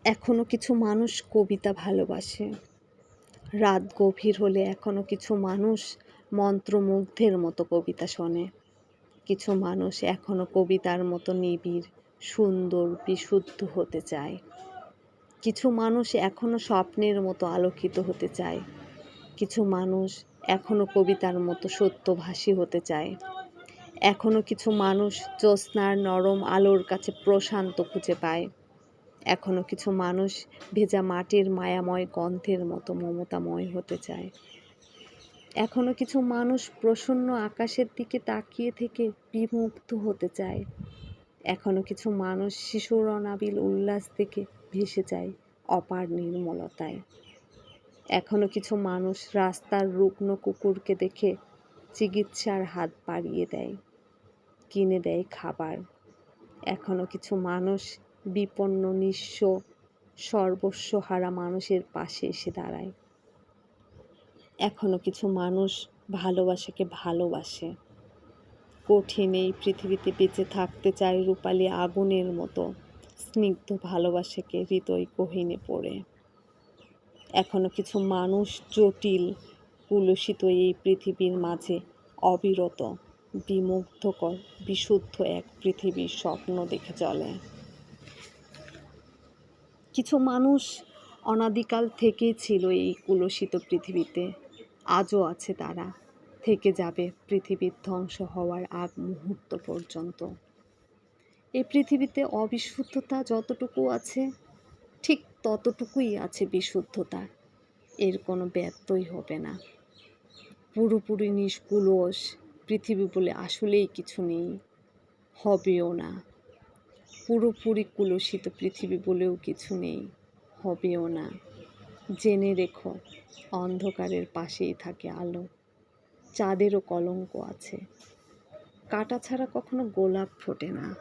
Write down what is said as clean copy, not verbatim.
এখনো কিছু মানুষ কবিতা ভালোবাসে। রাত গভীর হলে এখনো কিছু মানুষ মন্ত্রমুগ্ধের মতো কবিতা শোনে। কিছু মানুষ এখনো কবিতার মতো নিবিড়, সুন্দর, বিশুদ্ধ হতে চায়। কিছু মানুষ এখনো স্বপ্নের মতো আলোকিত হতে চায়। কিছু মানুষ এখনো কবিতার মতো সত্যভাষী হতে চায়। এখনো কিছু মানুষ জ্যোৎস্নার নরম আলোর কাছে প্রশান্ত খুঁজে পায়। এখনো কিছু মানুষ ভেজা মাটির মায়াময় গন্ধের মতো মমতাময় হতে চায়। এখনো কিছু মানুষ প্রসন্ন আকাশের দিকে তাকিয়ে থেকে বিমুগ্ধ হতে চায়। এখনো কিছু মানুষ শিশুর অনাবিল উল্লাস থেকে ভেসে যায় অপার নির্মলতায়। এখনো কিছু মানুষ রাস্তার রুগ্ন কুকুরকে দেখে চিকিৎসার হাত বাড়িয়ে দেয়, কিনে দেয় খাবার। এখনো কিছু মানুষ বিপন্ন, নিঃস্ব, সর্বস্ব হারা মানুষের পাশে এসে দাঁড়ায়। এখনো কিছু মানুষ ভালোবাসাকে ভালোবাসে। কঠিন এই পৃথিবীতে বেঁচে থাকতে চায় রূপালী আগুনের মতো স্নিগ্ধ ভালোবাসাকে হৃদয় গহীনে পড়ে। এখনো কিছু মানুষ জটিল, কুলসিত এই পৃথিবীর মাঝে অবিরত, বিমুগ্ধকর, বিশুদ্ধ এক পৃথিবীর স্বপ্ন দেখে চলে। কিছু মানুষ অনাদিকাল থেকেই ছিল এই কুলসিত পৃথিবীতে, আজও আছে তারা, থেকে যাবে পৃথিবীর ধ্বংস হওয়ার আগ মুহূর্ত পর্যন্ত। এই পৃথিবীতে অবিশুদ্ধতা যতটুকু আছে, ঠিক ততটুকুই আছে বিশুদ্ধতা। এর কোনো ব্যত্যয় হবে না। পুরোপুরি নিষ্কুলস পৃথিবী বলে আসলেই কিছু নেই, হবেও না। পুরোপুরি কুলসিত পৃথিবী বলেও কিছু নেই, হবেও না। জেনে রেখো, অন্ধকারের পাশেই থাকে আলো। চাঁদেরও কলঙ্ক আছে। কাঁটা ছাড়া কখনো গোলাপ ফোটে না।